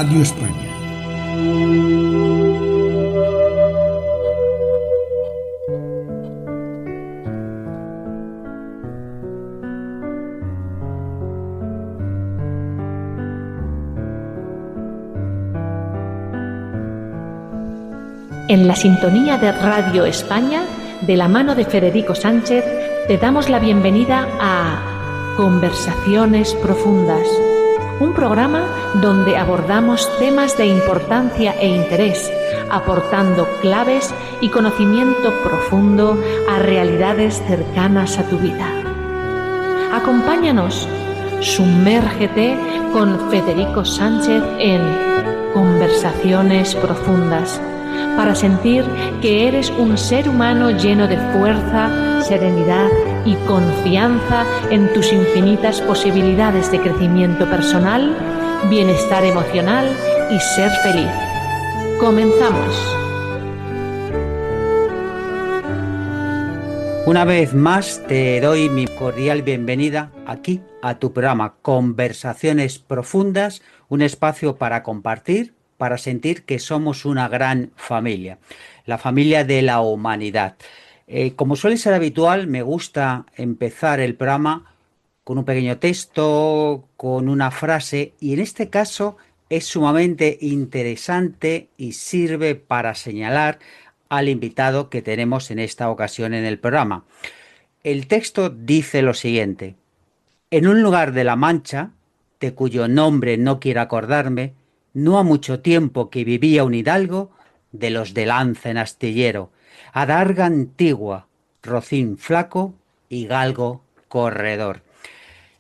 Radio España. En la sintonía de Radio España, de la mano de Federico Sánchez, te damos la bienvenida a Conversaciones Profundas, un programa donde abordamos temas de importancia e interés, aportando claves y conocimiento profundo a realidades cercanas a tu vida. Acompáñanos, sumérgete con Federico Sánchez en Conversaciones Profundas, para sentir que eres un ser humano lleno de fuerza, serenidad y confianza en tus infinitas posibilidades de crecimiento personal, bienestar emocional y ser feliz. Comenzamos. Una vez más te doy mi cordial bienvenida aquí a tu programa Conversaciones Profundas, un espacio para compartir, para sentir que somos una gran familia, la familia de la humanidad. Como suele ser habitual, me gusta empezar el programa con un pequeño texto, con una frase, y en este caso es sumamente interesante y sirve para señalar al invitado que tenemos en esta ocasión en el programa. El texto dice lo siguiente: en un lugar de la Mancha, de cuyo nombre no quiero acordarme, no ha mucho tiempo que vivía un hidalgo de los de lanza en astillero, adarga antigua, rocín flaco y galgo corredor.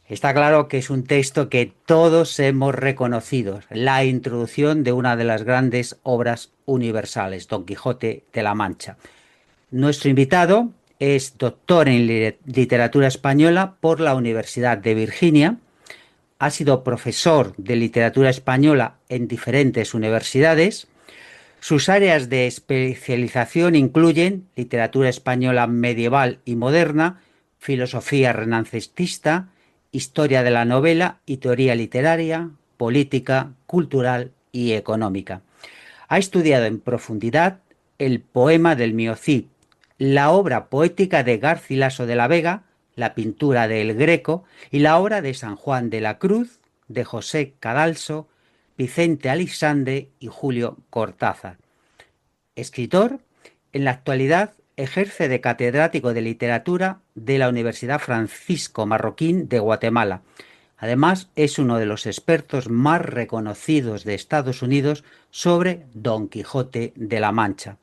Está claro que es un texto que todos hemos reconocido, la introducción de una de las grandes obras universales, Don Quijote de la Mancha. Nuestro invitado es doctor en literatura española por la Universidad de Virginia, ha sido profesor de literatura española en diferentes universidades. Sus áreas de especialización incluyen literatura española medieval y moderna, filosofía renancentista, historia de la novela y teoría literaria, política, cultural y económica. Ha estudiado en profundidad el poema del Miocid, la obra poética de Garcilaso de la Vega, la pintura de El Greco y la obra de San Juan de la Cruz, de José Cadalso, Vicente Aleixandre y Julio Cortázar. Escritor, en la actualidad ejerce de catedrático de literatura de la Universidad Francisco Marroquín de Guatemala. Además, es uno de los expertos más reconocidos de Estados Unidos sobre Don Quijote de la Mancha.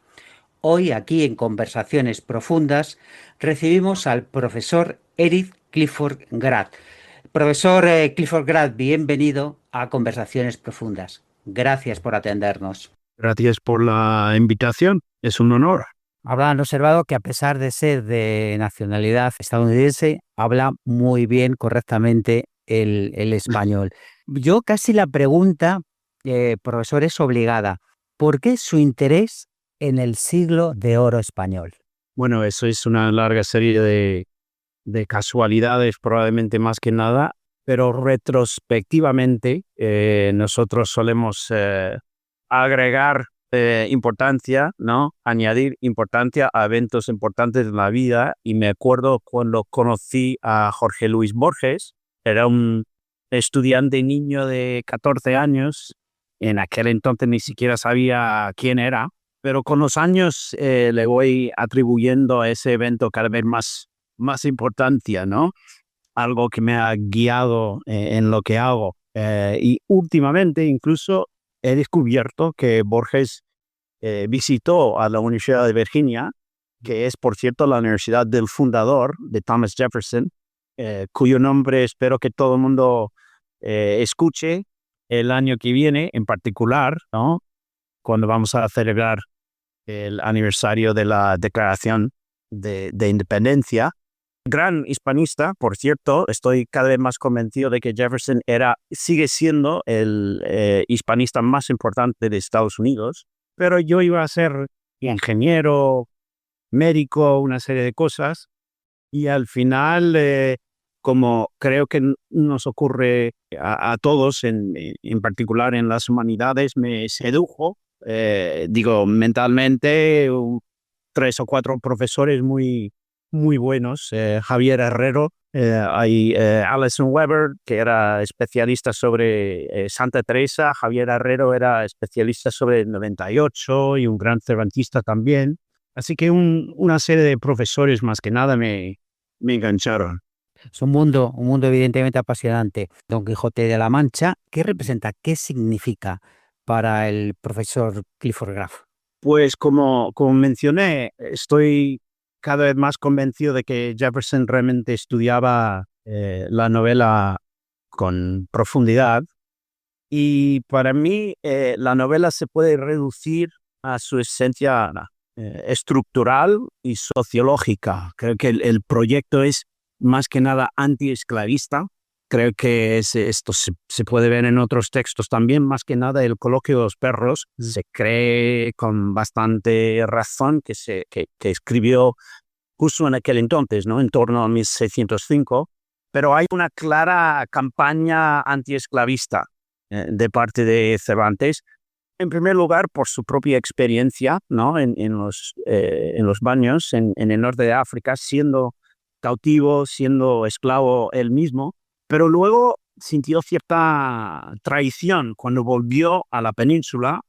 Hoy, aquí en Conversaciones Profundas, recibimos al profesor Eric Clifford Grath. Profesor Clifford Grath, bienvenido a Conversaciones Profundas. Gracias por atendernos. Gracias por la invitación, es un honor. Habrán observado que a pesar de ser de nacionalidad estadounidense, habla muy bien, correctamente el español. Yo casi la pregunta, profesor, es obligada. ¿Por qué su interés en el siglo de oro español? Bueno, eso es una larga serie de casualidades, probablemente más que nada, pero retrospectivamente nosotros solemos agregar importancia, ¿no? Añadir importancia a eventos importantes de la vida, y me acuerdo cuando conocí a Jorge Luis Borges. Era un estudiante niño de 14 años, en aquel entonces ni siquiera sabía quién era, pero con los años le voy atribuyendo a ese evento cada vez más importancia, ¿no? Algo que me ha guiado en lo que hago. Y últimamente incluso he descubierto que Borges visitó a la Universidad de Virginia, que es, por cierto, la universidad del fundador de Thomas Jefferson, cuyo nombre espero que todo el mundo escuche el año que viene, en particular, ¿no? Cuando vamos a celebrar el aniversario de la Declaración de Independencia. Gran hispanista, por cierto. Estoy cada vez más convencido de que Jefferson sigue siendo el hispanista más importante de Estados Unidos, pero yo iba a ser ingeniero, médico, una serie de cosas, y al final como creo que nos ocurre a todos, en particular en las humanidades, me sedujo, mentalmente, 3 o 4 profesores muy buenos. Javier Herrero, hay Alison Weber, que era especialista sobre Santa Teresa. Javier Herrero era especialista sobre el 98 y un gran cervantista también. Así que una serie de profesores más que nada me engancharon. Es un mundo evidentemente apasionante. Don Quijote de la Mancha, ¿qué representa? ¿Qué significa para el profesor Clifford Graff? Pues como mencioné, estoy cada vez más convencido de que Jefferson realmente estudiaba la novela con profundidad, y para mí la novela se puede reducir a su esencia estructural y sociológica. Creo que el proyecto es más que nada antiesclavista. Creo que esto se puede ver en otros textos también. Más que nada, el coloquio de los perros se cree con bastante razón que escribió justo en aquel entonces, ¿no? En torno a 1605. Pero hay una clara campaña antiesclavista de parte de Cervantes. En primer lugar, por su propia experiencia, ¿no? En los baños en el norte de África, siendo cautivo, siendo esclavo él mismo, pero luego sintió cierta traición cuando volvió a la península,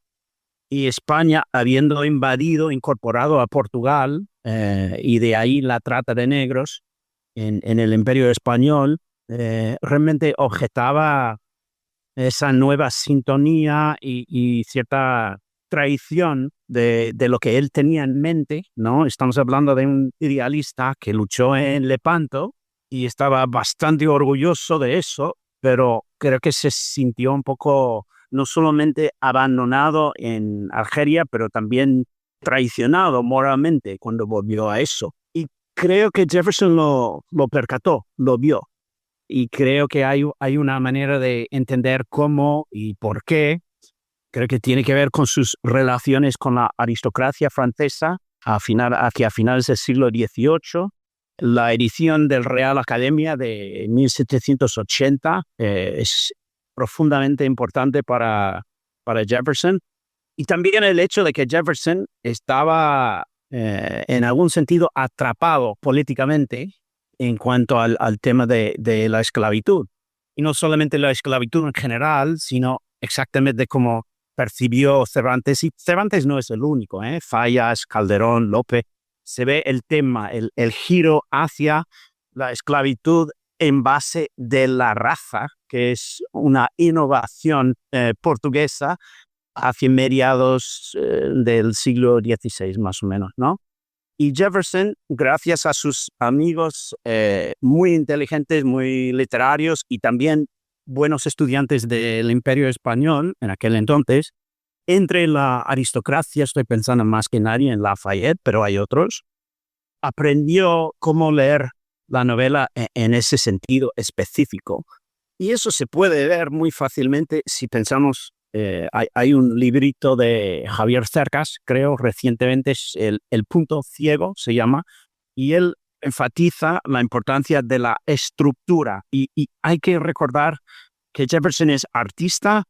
y España, habiendo incorporado a Portugal, y de ahí la trata de negros en el Imperio Español, realmente objetaba esa nueva sintonía y cierta traición de lo que él tenía en mente, ¿no? Estamos hablando de un idealista que luchó en Lepanto y estaba bastante orgulloso de eso, pero creo que se sintió un poco no solamente abandonado en Argelia, pero también traicionado moralmente cuando volvió a eso. Y creo que Jefferson lo percató, lo vio. Y creo que hay una manera de entender cómo y por qué. Creo que tiene que ver con sus relaciones con la aristocracia francesa hacia finales del siglo XVIII. La edición del Real Academia de 1780 es profundamente importante para Jefferson. Y también el hecho de que Jefferson estaba en algún sentido atrapado políticamente en cuanto al tema de la esclavitud. Y no solamente la esclavitud en general, sino exactamente como percibió Cervantes. Y Cervantes no es el único, Fallas, Calderón, Lope. Se ve el tema, el giro hacia la esclavitud en base de la raza, que es una innovación portuguesa hacia mediados del siglo XVI, más o menos, ¿no? Y Jefferson, gracias a sus amigos muy inteligentes, muy literarios y también buenos estudiantes del Imperio Español en aquel entonces, entre la aristocracia, estoy pensando más que nadie en Lafayette, pero hay otros, aprendió cómo leer la novela en ese sentido específico. Y eso se puede ver muy fácilmente si pensamos. Hay un librito de Javier Cercas, creo, recientemente, es el punto ciego, se llama, y él enfatiza la importancia de la estructura. Y hay que recordar que Jefferson es artista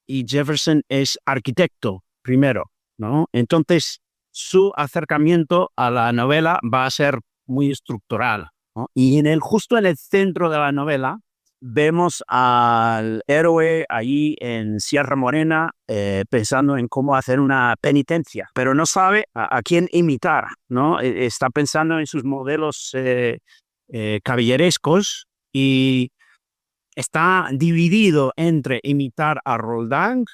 y Jefferson es arquitecto primero, ¿no? Entonces, su acercamiento a la novela va a ser muy estructural, ¿no? Y justo en el centro de la novela vemos al héroe allí en Sierra Morena pensando en cómo hacer una penitencia, pero no sabe a quién imitar, ¿no? Está pensando en sus modelos caballerescos y está dividido entre imitar a Roldán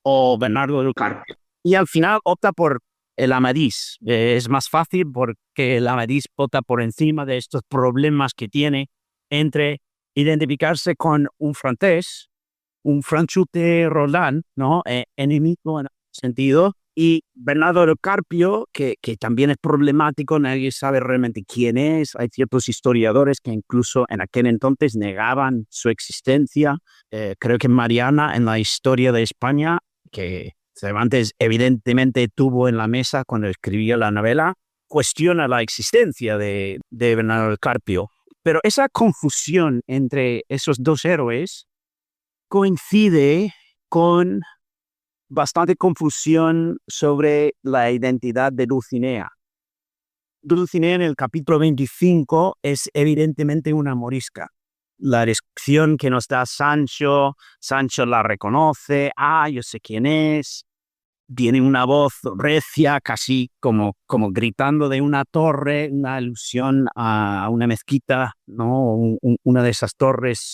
o Bernardo del Carpio. Y al final opta por el Amadís. Es más fácil porque el Amadís opta por encima de estos problemas que tiene entre identificarse con un francés, un franchute Roldán, ¿no? Enemigo en ese sentido, y Bernardo del Carpio, que también es problemático, nadie sabe realmente quién es. Hay ciertos historiadores que incluso en aquel entonces negaban su existencia. Creo que Mariana, en la historia de España, que Cervantes evidentemente tuvo en la mesa cuando escribía la novela, cuestiona la existencia de Bernardo del Carpio. Pero esa confusión entre esos dos héroes coincide con bastante confusión sobre la identidad de Dulcinea. Dulcinea en el capítulo 25 es evidentemente una morisca. La descripción que nos da Sancho la reconoce, yo sé quién es, tiene una voz recia, casi como gritando de una torre, una alusión a una mezquita, ¿no? Una de esas torres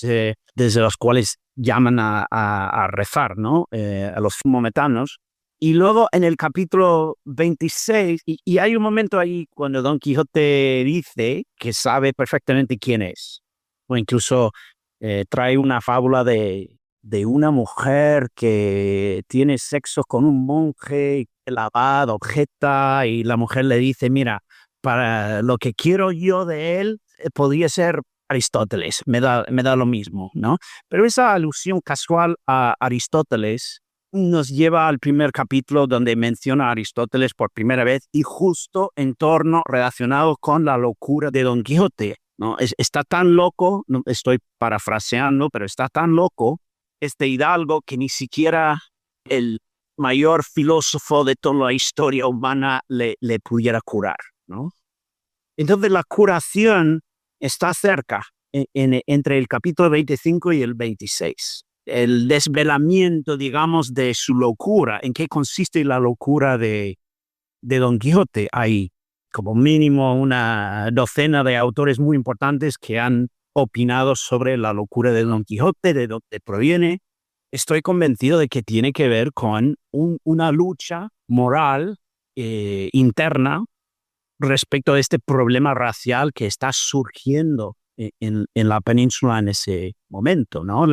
desde las cuales llaman a rezar, ¿no? A los maometanos. Y luego en el capítulo 26, y hay un momento ahí cuando Don Quijote dice que sabe perfectamente quién es, o incluso trae una fábula de una mujer que tiene sexo con un monje, el abad objeta y la mujer le dice, mira, para lo que quiero yo de él, podría ser Aristóteles, me da lo mismo, ¿no? Pero esa alusión casual a Aristóteles nos lleva al primer capítulo donde menciona a Aristóteles por primera vez y justo en torno relacionado con la locura de Don Quijote, ¿no? Está tan loco, no estoy parafraseando, pero está tan loco este hidalgo que ni siquiera el mayor filósofo de toda la historia humana le pudiera curar, ¿no? Entonces la curación está cerca, entre el capítulo 25 y el 26. El desvelamiento, digamos, de su locura. ¿En qué consiste la locura de Don Quijote? Hay como mínimo una docena de autores muy importantes que han opinado sobre la locura de Don Quijote, de dónde proviene. Estoy convencido de que tiene que ver con una lucha moral interna respecto a este problema racial que está surgiendo en la península en ese momento, ¿no?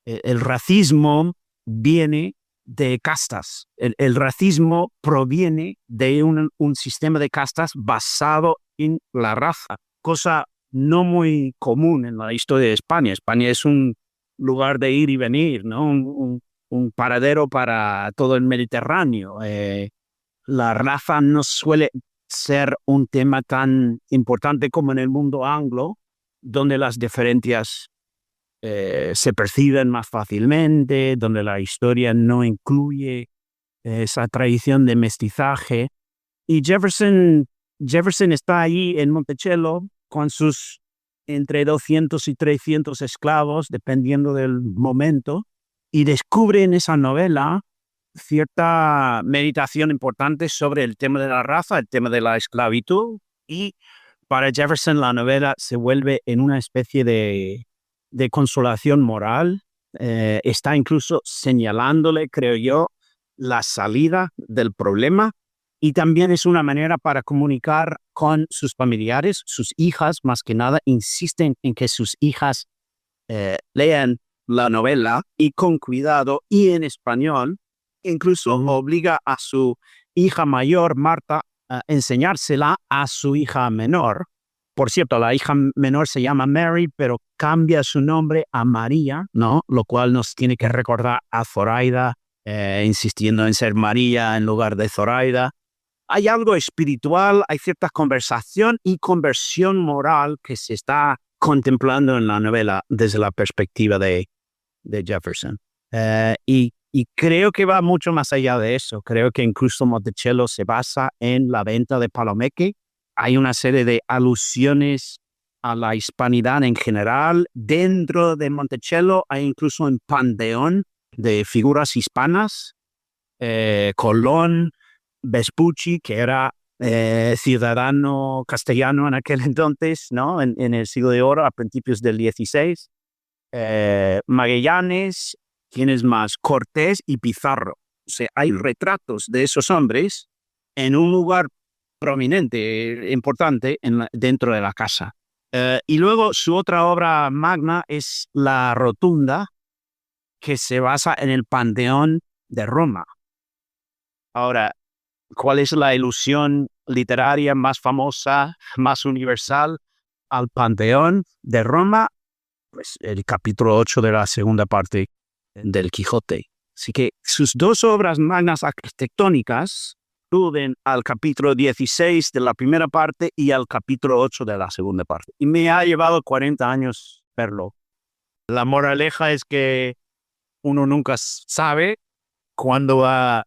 El racismo viene de castas. El racismo proviene de un sistema de castas basado en la raza, cosa no muy común en la historia de España. España es un lugar de ir y venir, ¿no? Un paradero para todo el Mediterráneo. La raza no suele ser un tema tan importante como en el mundo anglo, donde las diferencias se perciben más fácilmente, donde la historia no incluye esa tradición de mestizaje. Y Jefferson está ahí en Monticello con sus entre 200 y 300 esclavos, dependiendo del momento, y descubre en esa novela cierta meditación importante sobre el tema de la raza, el tema de la esclavitud, y para Jefferson la novela se vuelve en una especie de consolación moral. Está incluso señalándole, creo yo, la salida del problema, y también es una manera para comunicar con sus familiares. Sus hijas, más que nada, insisten en que sus hijas lean la novela y con cuidado y en español. Incluso obliga a su hija mayor, Marta, a enseñársela a su hija menor. Por cierto, la hija menor se llama Mary, pero cambia su nombre a María, ¿no? Lo cual nos tiene que recordar a Zoraida, insistiendo en ser María en lugar de Zoraida. Hay algo espiritual, hay cierta conversación y conversión moral que se está contemplando en la novela desde la perspectiva de Jefferson. Y creo que va mucho más allá de eso. Creo que incluso Monticello se basa en la venta de Palomeque. Hay una serie de alusiones a la hispanidad en general. Dentro de Monticello hay incluso un panteón de figuras hispanas. Colón, Vespucci, que era ciudadano castellano en aquel entonces, ¿no? En el siglo de oro, a principios del 16. Magallanes, ¿quiénes más? Cortés y Pizarro. O sea, hay retratos de esos hombres en un lugar prominente, importante, dentro de la casa. Y luego su otra obra magna es La Rotunda, que se basa en el Panteón de Roma. Ahora, ¿cuál es la ilusión literaria más famosa, más universal al Panteón de Roma? Pues el capítulo 8 de la segunda parte del Quijote. Así que sus dos obras magnas arquitectónicas al capítulo 16 de la primera parte y al capítulo 8 de la segunda parte. Y me ha llevado 40 años verlo. La moraleja es que uno nunca sabe cuándo va a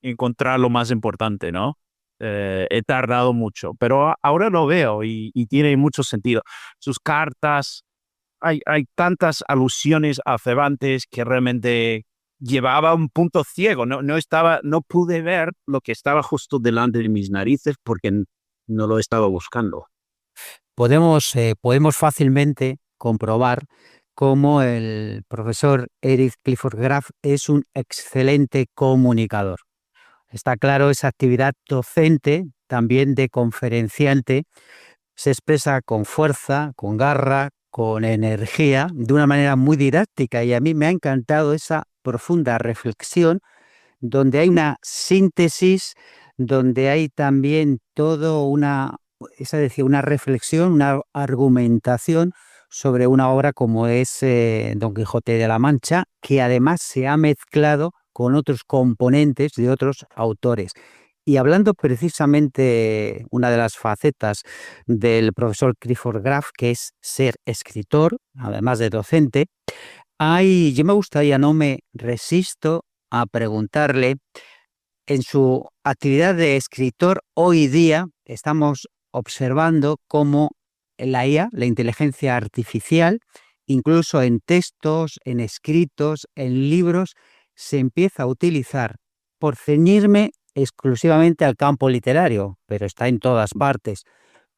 encontrar lo más importante, ¿no? He tardado mucho, pero ahora lo veo y tiene mucho sentido. Sus cartas, hay tantas alusiones a Cervantes que realmente llevaba un punto ciego. No pude ver lo que estaba justo delante de mis narices porque no lo estaba buscando. Podemos fácilmente comprobar cómo el profesor Eric Clifford Graf es un excelente comunicador. Está claro, esa actividad docente, también de conferenciante, se expresa con fuerza, con garra, con energía, de una manera muy didáctica, y a mí me ha encantado esa profunda reflexión donde hay una síntesis, donde hay también una reflexión, una argumentación sobre una obra como es Don Quijote de la Mancha, que además se ha mezclado con otros componentes de otros autores. Y hablando precisamente una de las facetas del profesor Clifford Graf, que es ser escritor, además de docente, yo me gustaría, no me resisto a preguntarle, en su actividad de escritor hoy día estamos observando cómo la IA, la inteligencia artificial, incluso en textos, en escritos, en libros, se empieza a utilizar, por ceñirme exclusivamente al campo literario, pero está en todas partes.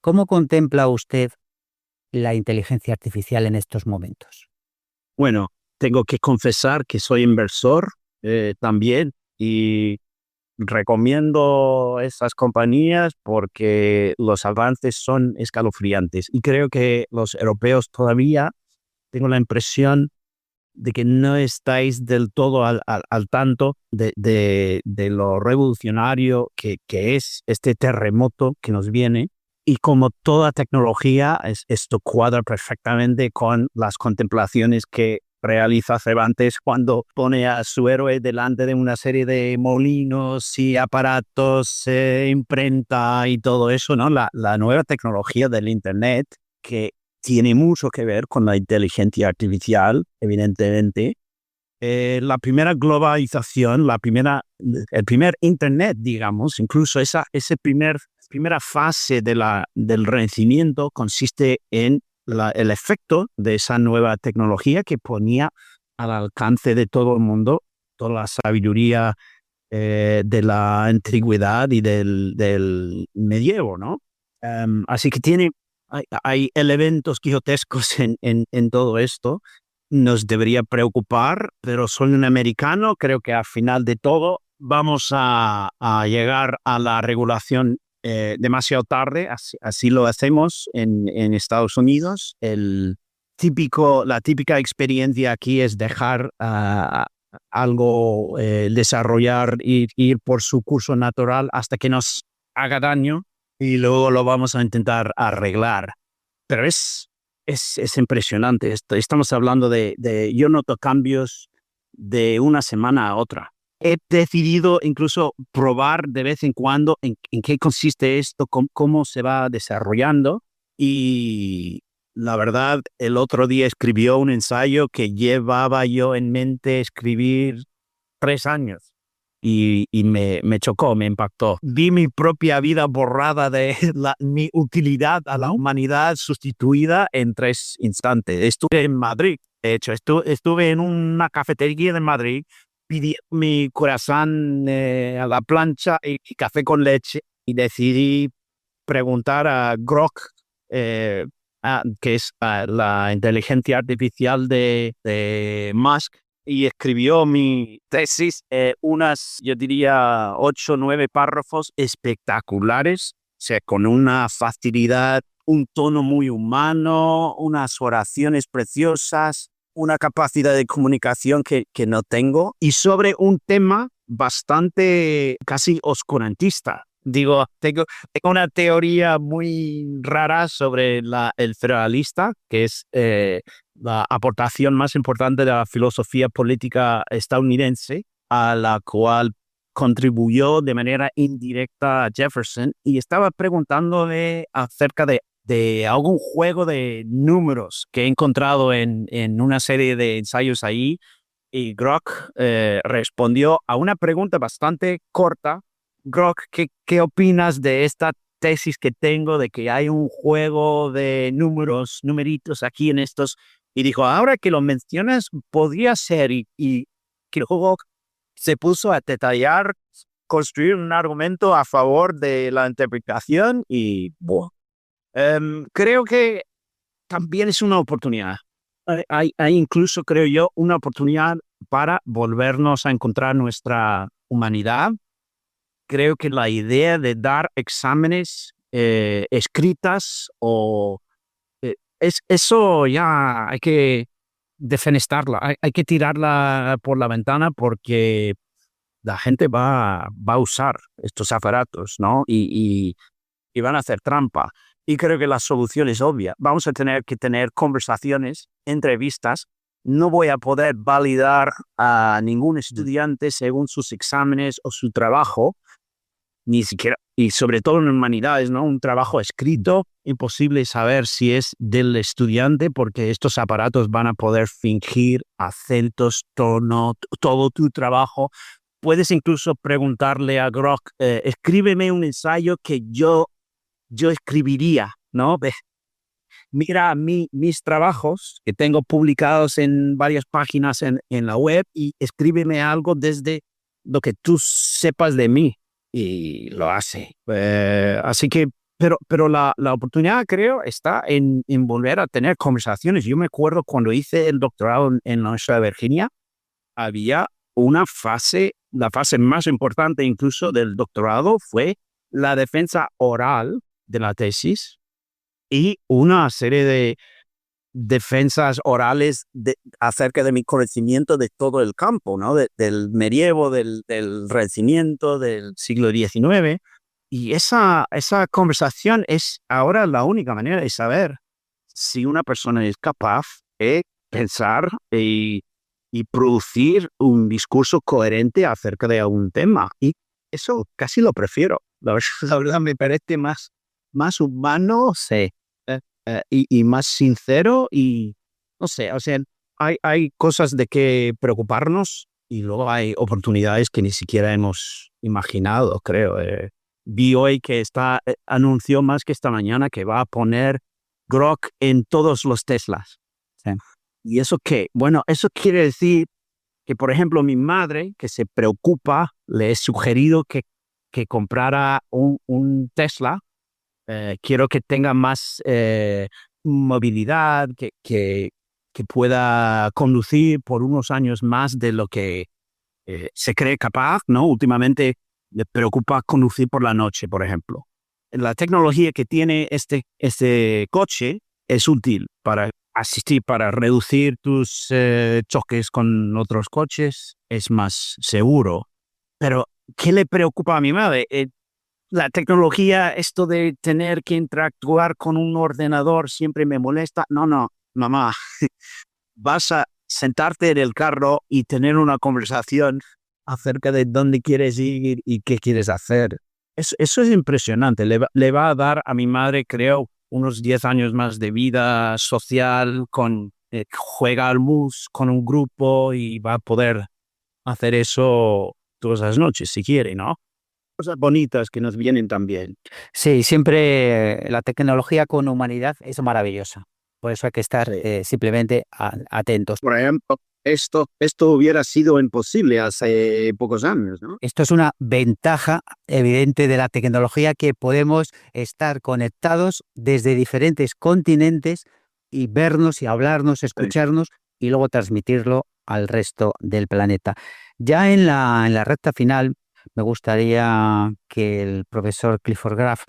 ¿Cómo contempla usted la inteligencia artificial en estos momentos? Bueno, tengo que confesar que soy inversor también y recomiendo esas compañías porque los avances son escalofriantes y creo que los europeos todavía, tengo la impresión de que no estáis del todo al tanto de lo revolucionario que es este terremoto que nos viene. Y como toda tecnología, esto cuadra perfectamente con las contemplaciones que realiza Cervantes cuando pone a su héroe delante de una serie de molinos y aparatos, imprenta y todo eso, ¿no? La nueva tecnología del Internet, que tiene mucho que ver con la inteligencia artificial, evidentemente. La primera globalización, el primer Internet, digamos, incluso esa primera fase del Renacimiento consiste en el efecto de esa nueva tecnología que ponía al alcance de todo el mundo toda la sabiduría de la antigüedad y del medievo, ¿no? Así que hay elementos quijotescos en todo esto. Nos debería preocupar, pero soy un americano, creo que al final de todo vamos a llegar a la regulación demasiado tarde, así lo hacemos en Estados Unidos. La típica experiencia aquí es dejar algo desarrollar, ir por su curso natural hasta que nos haga daño y luego lo vamos a intentar arreglar. Pero es impresionante. Estamos hablando yo noto cambios de una semana a otra. He decidido incluso probar de vez en cuando en qué consiste esto, cómo se va desarrollando. Y la verdad, el otro día escribió un ensayo que llevaba yo en mente escribir 3 años. Y me chocó, me impactó. Vi mi propia vida borrada de mi utilidad a la humanidad sustituida en 3 instantes. Estuve en Madrid, de hecho, estuve en una cafetería de Madrid, pedí mi croissant a la plancha y café con leche y decidí preguntar a Grok, que es la inteligencia artificial de Musk, y escribió mi tesis, yo diría 8 o 9 párrafos espectaculares, o sea, con una facilidad, un tono muy humano, unas oraciones preciosas, una capacidad de comunicación que no tengo, y sobre un tema bastante casi oscurantista. Digo, tengo una teoría muy rara sobre el federalista, que es la aportación más importante de la filosofía política estadounidense, a la cual contribuyó de manera indirecta a Jefferson y estaba preguntándole acerca de algún juego de números que he encontrado en una serie de ensayos ahí. Y Grok respondió a una pregunta bastante corta. Grok, ¿qué opinas de esta tesis que tengo de que hay un juego de números, numeritos aquí en estos? Y dijo, ahora que lo mencionas, podría ser. Y que Grok se puso a detallar, construir un argumento a favor de la interpretación y creo que también es una oportunidad. Hay incluso, creo yo, una oportunidad para volvernos a encontrar nuestra humanidad. Creo que la idea de dar exámenes escritas eso ya hay que defenestrarla, hay que tirarla por la ventana porque la gente va a usar estos aparatos, ¿no? Y van a hacer trampa. Y creo que la solución es obvia. Vamos a tener que tener conversaciones, entrevistas. No voy a poder validar a ningún estudiante según sus exámenes o su trabajo, ni siquiera, y sobre todo en humanidades, ¿no? Un trabajo escrito, imposible saber si es del estudiante porque estos aparatos van a poder fingir acentos, tono, todo tu trabajo. Puedes incluso preguntarle a Grok, escríbeme un ensayo que yo escribiría, ¿no? Mira mis trabajos que tengo publicados en varias páginas en la web y escríbeme algo desde lo que tú sepas de mí. Y lo hace. Así que, pero la oportunidad, creo, está en volver a tener conversaciones. Yo me acuerdo cuando hice el doctorado en la Universidad de Virginia, había una fase, la fase más importante incluso del doctorado fue la defensa oral de la tesis y una serie de defensas orales acerca de mi conocimiento de todo el campo, ¿no? Del medievo, del Renacimiento, del siglo XIX. Y esa conversación es ahora la única manera de saber si una persona es capaz de pensar y producir un discurso coherente acerca de algún tema. Y eso casi lo prefiero. La verdad me parece más humano, sí, y más sincero y no sé, o sea, hay cosas de que preocuparnos y luego hay oportunidades que ni siquiera hemos imaginado, creo. Vi hoy que anunció más que esta mañana que va a poner Grok en todos los Teslas. Sí. ¿Y eso qué? Bueno, eso quiere decir que, por ejemplo, mi madre, que se preocupa, le he sugerido que comprara un Tesla. Quiero que tenga más movilidad, que pueda conducir por unos años más de lo que se cree capaz, ¿no? Últimamente le preocupa conducir por la noche, por ejemplo. La tecnología que tiene este coche es útil para asistir, para reducir tus choques con otros coches, es más seguro. Pero, ¿qué le preocupa a mi madre? La tecnología, esto de tener que interactuar con un ordenador siempre me molesta. No, mamá, vas a sentarte en el carro y tener una conversación acerca de dónde quieres ir y qué quieres hacer. Eso es impresionante. Le va a dar a mi madre, creo, unos 10 años más de vida social, juega al mus con un grupo y va a poder hacer eso todas las noches si quiere, ¿no? Cosas bonitas que nos vienen también. Sí, siempre la tecnología con humanidad es maravillosa. Por eso hay que estar simplemente atentos. Por ejemplo, esto hubiera sido imposible hace pocos años, ¿no? Esto es una ventaja evidente de la tecnología, que podemos estar conectados desde diferentes continentes y vernos y hablarnos, escucharnos y luego transmitirlo al resto del planeta. Ya en la recta final, me gustaría que el profesor Clifford Graff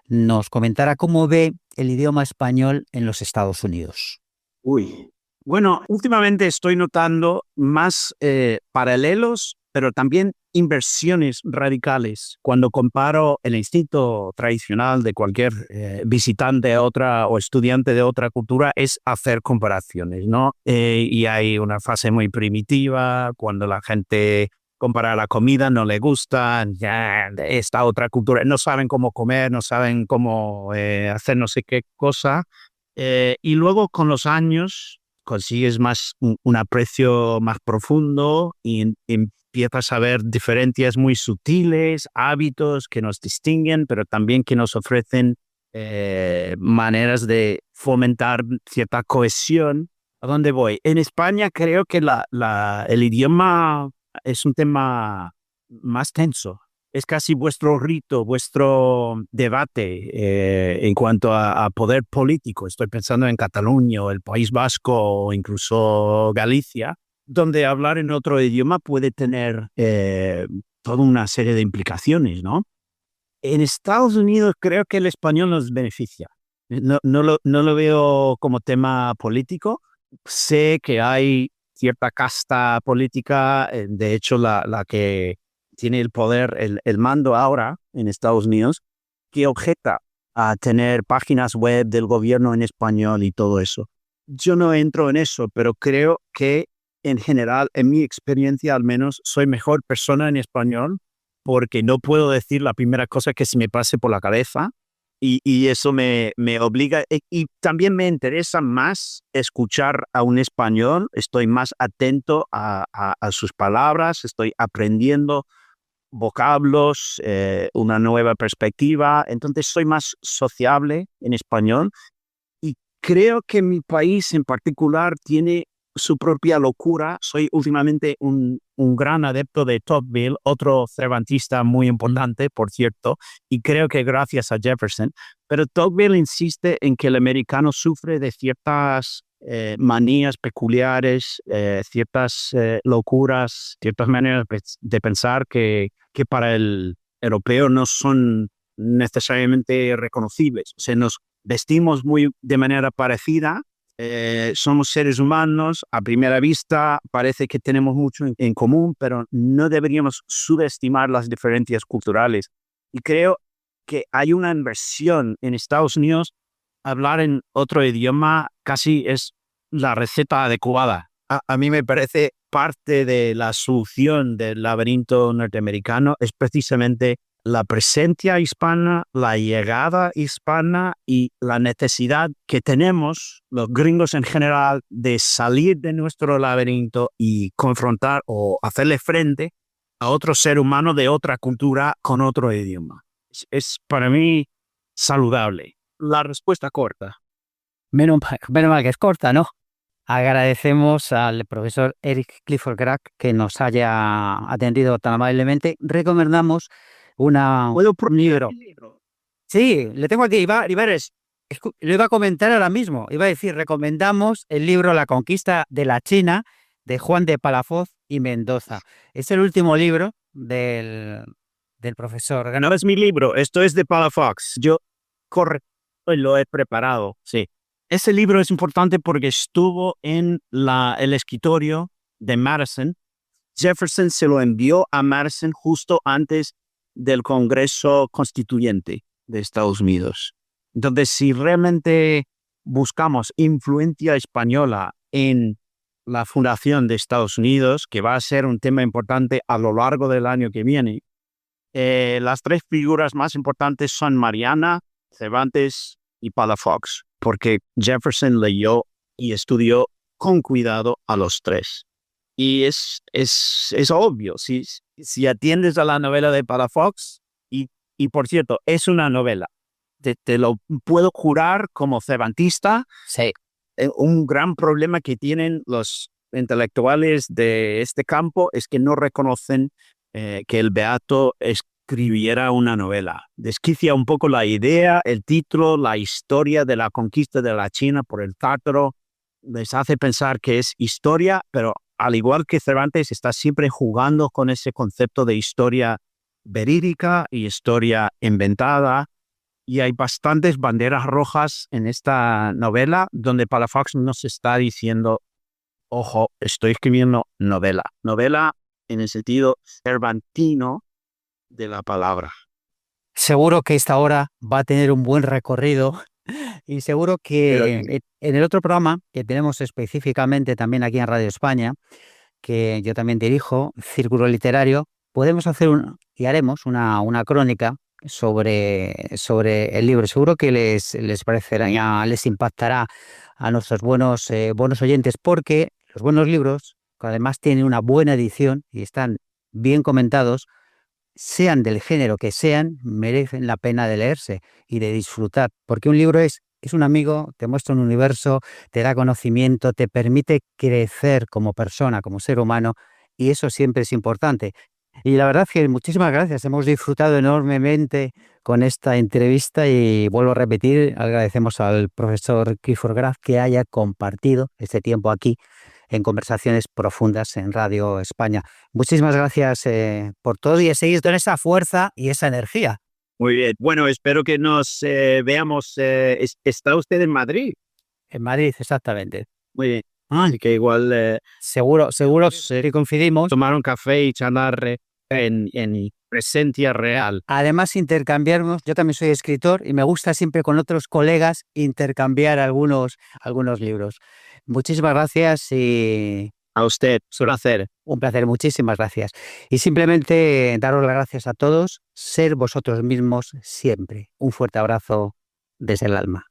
nos comentara cómo ve el idioma español en los Estados Unidos. Bueno, últimamente estoy notando más paralelos, pero también inversiones radicales. Cuando comparo el instinto tradicional de cualquier visitante a otra o estudiante de otra cultura es hacer comparaciones, ¿no? Y hay una fase muy primitiva cuando la gente comparar la comida, no le gusta, ya, esta otra cultura, no saben cómo comer, no saben cómo hacer no sé qué cosa. Y luego con los años consigues más un aprecio más profundo y empiezas a ver diferencias muy sutiles, hábitos que nos distinguen, pero también que nos ofrecen maneras de fomentar cierta cohesión. ¿A dónde voy? En España creo que el idioma es un tema más tenso. Es casi vuestro rito, vuestro debate en cuanto a poder político. Estoy pensando en Cataluña o el País Vasco o incluso Galicia, donde hablar en otro idioma puede tener toda una serie de implicaciones, ¿no? En Estados Unidos creo que el español nos beneficia. No lo veo como tema político. Sé que hay cierta casta política, de hecho la que tiene el poder, el mando ahora en Estados Unidos, que objeta a tener páginas web del gobierno en español y todo eso. Yo no entro en eso, pero creo que en general, en mi experiencia al menos, soy mejor persona en español porque no puedo decir la primera cosa que se me pase por la cabeza y eso me obliga. Y también me interesa más escuchar a un español, estoy más atento a sus palabras, estoy aprendiendo vocablos, una nueva perspectiva, entonces soy más sociable en español y creo que mi país en particular tiene su propia locura. Soy últimamente un gran adepto de Tocqueville, otro cervantista muy importante, por cierto, y creo que gracias a Jefferson, pero Tocqueville insiste en que el americano sufre de ciertas manías peculiares, ciertas locuras, ciertas maneras de pensar que para el europeo no son necesariamente reconocibles. O sea, nos vestimos muy de manera parecida, somos seres humanos, a primera vista parece que tenemos mucho en común, pero no deberíamos subestimar las diferencias culturales. Y creo que hay una inversión en Estados Unidos. Hablar en otro idioma casi es la receta adecuada. A mí me parece parte de la solución del laberinto norteamericano es precisamente la presencia hispana, la llegada hispana y la necesidad que tenemos los gringos en general de salir de nuestro laberinto y confrontar o hacerle frente a otro ser humano de otra cultura con otro idioma. Es para mí saludable. La respuesta corta. Menos mal que es corta, ¿no? Agradecemos al profesor Eric Clifford Crack que nos haya atendido tan amablemente. Recomendamos un libro. Sí, le tengo aquí, lo iba a comentar ahora mismo. Iba a decir, recomendamos el libro La conquista de la China, de Juan de Palafox y Mendoza. Es el último libro del profesor. No es mi libro, esto es de Palafox. Yo lo he preparado, sí. Ese libro es importante porque estuvo en el escritorio de Madison. Jefferson se lo envió a Madison justo antes del Congreso Constituyente de Estados Unidos. Entonces, si realmente buscamos influencia española en la fundación de Estados Unidos, que va a ser un tema importante a lo largo del año que viene, las tres figuras más importantes son Mariana, Cervantes y Palafox, porque Jefferson leyó y estudió con cuidado a los tres. Y es obvio, si atiendes a la novela de Palafox, y por cierto, es una novela, te lo puedo jurar como cervantista, sí. Un gran problema que tienen los intelectuales de este campo es que no reconocen que el Beato escribiera una novela. Desquicia un poco la idea, el título, la historia de la conquista de la China por el tártaro. Les hace pensar que es historia, pero al igual que Cervantes, está siempre jugando con ese concepto de historia verídica y historia inventada. Y hay bastantes banderas rojas en esta novela donde Palafox nos está diciendo, ojo, estoy escribiendo novela. Novela en el sentido cervantino de la palabra. Seguro que esta hora va a tener un buen recorrido y seguro que en el otro programa que tenemos específicamente también aquí en Radio España, que yo también dirijo, Círculo Literario, podemos hacer y haremos una crónica sobre el libro. Seguro que les parecerá, les impactará a nuestros buenos oyentes, porque los buenos libros, que además tienen una buena edición y están bien comentados, sean del género que sean, merecen la pena de leerse y de disfrutar, porque un libro es un amigo, te muestra un universo, te da conocimiento, te permite crecer como persona, como ser humano, y eso siempre es importante. Y la verdad es que muchísimas gracias, hemos disfrutado enormemente con esta entrevista y vuelvo a repetir, agradecemos al profesor Clifford Graf que haya compartido este tiempo aquí en Conversaciones Profundas en Radio España. Muchísimas gracias por todo y seguir con esa fuerza y esa energía. Muy bien. Bueno, espero que nos veamos. ¿Está usted en Madrid? En Madrid, exactamente. Muy bien. Así que igual Seguro que coincidimos. tomar un café y charlar en presencia real. Además, intercambiarnos. Yo también soy escritor y me gusta siempre con otros colegas intercambiar algunos libros. Muchísimas gracias y A usted, un placer. un placer. Muchísimas gracias. Y simplemente daros las gracias a todos. Ser vosotros mismos siempre. Un fuerte abrazo desde el alma.